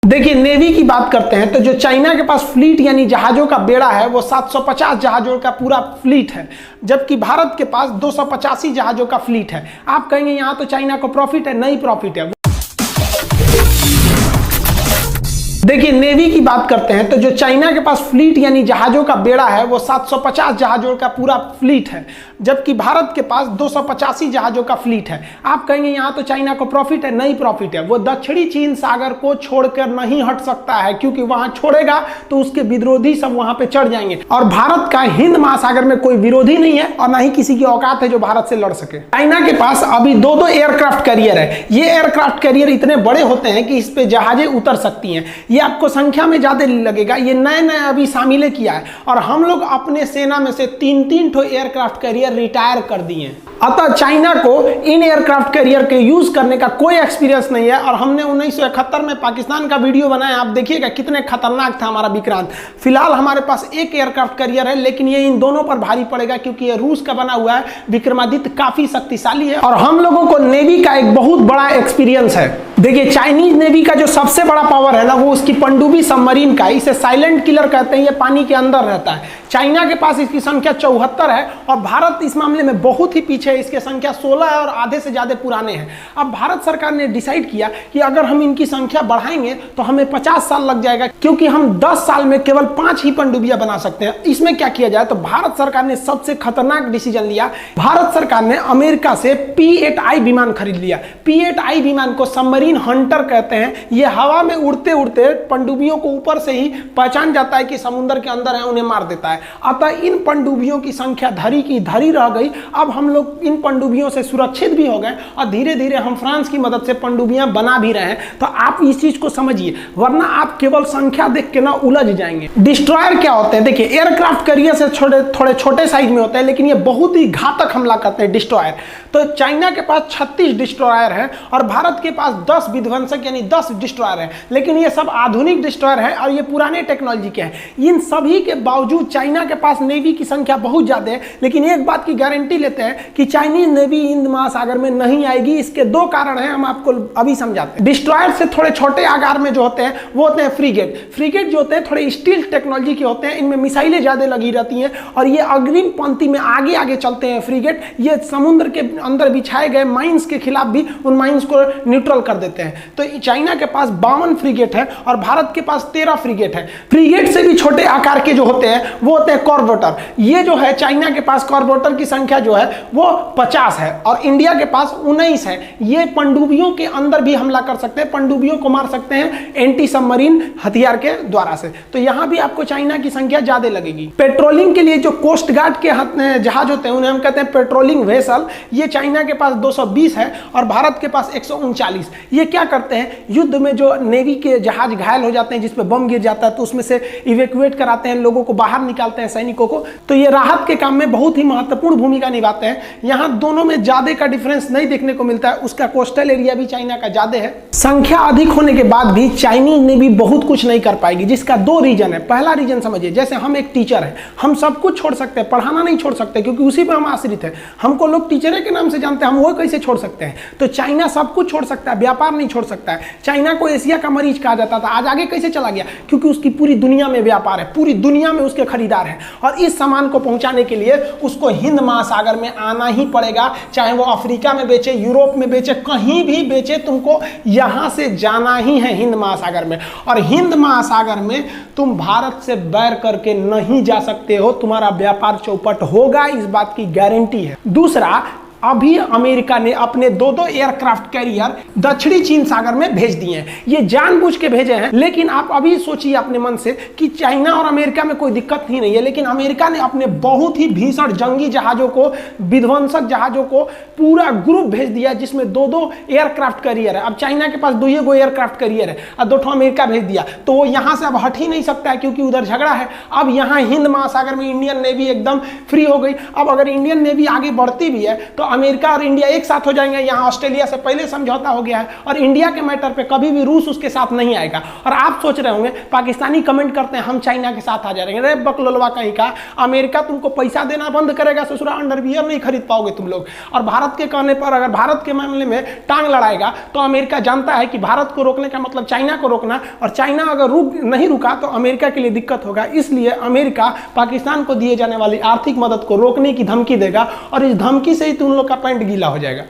देखिए, नेवी की बात करते हैं तो जो चाइना के पास फ्लीट यानी जहाजों का बेड़ा है वो 750 जहाजों का पूरा फ्लीट है, जबकि भारत के पास 285 जहाजों का फ्लीट है। आप कहेंगे यहां तो चाइना को प्रॉफिट है, नहीं प्रॉफिट है। देखिए, नेवी की बात करते हैं तो जो चाइना के पास फ्लीट यानी जहाजों का बेड़ा है वो 750 जहाजों का पूरा फ्लीट है, जबकि भारत के पास 285 जहाजों का फ्लीट है। आप कहेंगे यहां तो चाइना को प्रॉफिट है, नहीं प्रॉफिट है। वो दक्षिणी चीन सागर को छोड़कर नहीं हट सकता है, क्योंकि वहां छोड़ेगा तो उसके विरोधी सब वहां पे चढ़ जाएंगे। और भारत का हिंद महासागर में कोई विरोधी नहीं है और ना ही किसी की औकात है जो भारत से लड़ सके। चाइना के पास अभी दो एयरक्राफ्ट कैरियर है। ये एयरक्राफ्ट कैरियर इतने बड़े होते हैं कि इस पे जहाजें उतर सकती हैं। ये आपको संख्या में ज्यादा लगेगा, ये नए अभी शामिल किया है। और हम लोग अपने सेना में से 3 ठो एयरक्राफ्ट कैरियर रिटायर कर दिए। अतः चाइना को इन एयरक्राफ्ट कैरियर के यूज करने का कोई एक्सपीरियंस नहीं है। और हमने 1971 में पाकिस्तान का वीडियो बनाया, आप देखिएगा कितने खतरनाक था हमारा विक्रांत। फिलहाल हमारे पास एक एयरक्राफ्ट कैरियर है, लेकिन ये इन दोनों पर भारी पड़ेगा क्योंकि ये रूस का बना हुआ है। विक्रमादित्य काफी शक्तिशाली है और हम लोगों को नेवी का एक बहुत बड़ा एक्सपीरियंस है। देखिए, चाइनीज नेवी का जो सबसे बड़ा पावर है ना, वो उसकी पनडुब्बी सबमरीन का। इसे साइलेंट किलर कहते हैं, ये पानी के अंदर रहता है। चाइना के पास इसकी संख्या 74 है और भारत इस मामले में बहुत ही पीछे है। इसकी संख्या 16 है और आधे से ज्यादा पुराने हैं। अब भारत सरकार ने डिसाइड किया कि अगर हम इनकी संख्या बढ़ाएंगे तो हमें 50 साल लग जाएगा, क्योंकि हम 10 साल में केवल 5 ही पनडुब्बियां बना सकते हैं। इसमें क्या किया जाए, तो भारत सरकार ने सबसे खतरनाक डिसीजन लिया। भारत सरकार ने अमेरिका से P-8I विमान खरीद लिया। P-8I विमान को सबमरीन हंटर कहते हैं। ये हवा में उड़ते उड़ते पनडुब्बियों को ऊपर से ही पहचान जाता है कि समुद्र के अंदर है, उन्हें मार देता है। अतः इन पनडुब्बियों की संख्या धरी की धरी रह गई। अब हम लोग इन पनडुब्बियों से सुरक्षित भी हो गए और धीरे धीरे हम फ्रांस की मदद से पनडुब्बियां बना भी रहे हैं। तो आप इस चीज को समझिए, वरना आप केवल संख्या देख के ना उलझ जाएंगे। डिस्ट्रॉयर क्या होते हैं? देखिए, एयरक्राफ्ट कैरियर से थोड़े छोटे साइज में होते हैं, लेकिन ये बहुत ही घातक हमला करते हैं डिस्ट्रॉयर। तो चाइना के पास 36 डिस्ट्रॉयर है और भारत के पास 10 विध्वंसक यानी 10 डिस्ट्रॉयर है। लेकिन ये सब आधुनिक डिस्ट्रॉयर है और ये पुराने टेक्नोलॉजी के हैं। इन सभी के बावजूद चाइना के पास नेवी की संख्या बहुत ज्यादा है। लेकिन एक बात की गारंटी लेते हैं कि चाइनीज नेवी हिंद महासागर में नहीं आएगी। इसके 2 कारण हैं, हम आपको अभी समझाते हैं। डिस्ट्रॉयर से थोड़े छोटे आकार में जो होते हैं वो होते हैं फ्रीगेट। फ्रीगेट जो होते हैं थोड़े स्टील टेक्नोलॉजी के होते हैं। इनमें मिसाइलें ज्यादा लगी रहती हैं और ये अग्रिम पंक्ति में आगे आगे चलते हैं। फ्रीगेट ये समुद्र के अंदर बिछाए गए माइंस के खिलाफ भी उन माइंस को न्यूट्रल कर देते हैं। तो चाइना के पास 52 फ्रीगेट है और भारत के पास 13 फ्रीगेट है। फ्रीगेट से भी छोटे आकार के जो होते हैं वो होते हैं कॉर्बेटर। ये जो है चाइना के पास कॉर्बेटर की संख्या जो है वो 50 है और इंडिया के पास 19 है। ये पनडुब्बियों के अंदर भी हमला कर सकते हैं, पनडुब्बियों को मार सकते हैं एंटी सबमरीन हथियार के द्वारा से। तो यहां भी आपको चाइना की संख्या ज्यादा लगेगी। पेट्रोलिंग के लिए जो कोस्ट गार्ड के जहाज होते हैं उन्हें हम कहते हैं पेट्रोलिंग वेसल। ये चाइना के पास 220 है और भारत के पास 139। ये क्या करते हैं, युद्ध में जो नेवी के जहाज घायल हो जाते हैं, जिसपे बम गिर जाता है, तो उसमें से इवैक्यूएट कराते हैं, लोगों को बाहर निकालते हैं, सैनिकों को। तो ये राहत के काम में बहुत ही महत्वपूर्ण भूमिका निभाते हैं। यहाँ दोनों में ज्यादा का डिफरेंस नहीं देखने को मिलता है। उसका कोस्टल एरिया भी चाइना का ज्यादा है। संख्या अधिक होने के बाद भी चाइनीज नेवी बहुत कुछ नहीं कर पाएगी, जिसका 2 रीजन है। पहला रीजन समझिए, जैसे हम एक टीचर है, हम सब कुछ छोड़ सकते हैं, पढ़ाना नहीं छोड़ सकते क्योंकि उसी पर हम आश्रित है। हमको लोग टीचर के नाम से जानते हैं, हम वो कैसे छोड़ सकते हैं? तो चाइना सब कुछ छोड़ सकता है, व्यापार नहीं छोड़ सकता है। चाइना को एशिया का मरीज कहा जाता था, आज आगे कैसे चला गया? क्योंकि उसकी पूरी दुनिया में व्यापार है, पूरी दुनिया में उसके खरीदार हैं और इस सामान को पहुंचाने के लिए उसको हिंद महासागर में आना ही पड़ेगा। चाहे वो अफ्रीका में बेचे, यूरोप में बेचे, कहीं भी बेचे, तुमको यहां से जाना ही है हिंद महासागर में। और हिंद महासागर में तुम भारत से बैर करके नहीं जा सकते हो, तुम्हारा व्यापार चौपट होगा, इस बात की गारंटी है। दूसरा, अभी अमेरिका ने अपने 2 एयरक्राफ्ट कैरियर दक्षिणी चीन सागर में भेज दिए हैं। ये जानबूझ के भेजे हैं, लेकिन आप अभी सोचिए अपने मन से कि चाइना और अमेरिका में कोई दिक्कत ही नहीं है, लेकिन अमेरिका ने अपने बहुत ही भीषण जंगी जहाजों को, विध्वंसक जहाजों को पूरा ग्रुप भेज दिया, जिसमें 2 एयरक्राफ्ट कैरियर है। अब चाइना के पास 2 एयरक्राफ्ट कैरियर है और 2 अमेरिका भेज दिया, तो वो यहां से अब हट ही नहीं सकता है क्योंकि उधर झगड़ा है। अब यहाँ हिंद महासागर में इंडियन नेवी एकदम फ्री हो गई। अब अगर इंडियन नेवी आगे बढ़ती भी है तो अमेरिका और इंडिया एक साथ हो जाएंगे। यहाँ ऑस्ट्रेलिया से पहले समझौता हो गया है और इंडिया के मैटर पे कभी भी रूस उसके साथ नहीं आएगा। और आप सोच रहे होंगे पाकिस्तानी कमेंट करते हैं हम चाइना के साथ आ जाएंगे। रे बकलोलवा कहीं का, अमेरिका तुमको पैसा देना बंद करेगा, ससुरा अंडरवियर नहीं खरीद पाओगे तुम लोग। और भारत के कहने पर अगर भारत के मामले में टांग लड़ाएगा तो अमेरिका जानता है कि भारत को रोकने का मतलब चाइना को रोकना, और चाइना अगर नहीं रुका तो अमेरिका के लिए दिक्कत होगा। इसलिए अमेरिका पाकिस्तान को दिए जाने वाली आर्थिक मदद को रोकने की धमकी देगा और इस धमकी से ही तुम लोग का पैंट गीला हो जाएगा।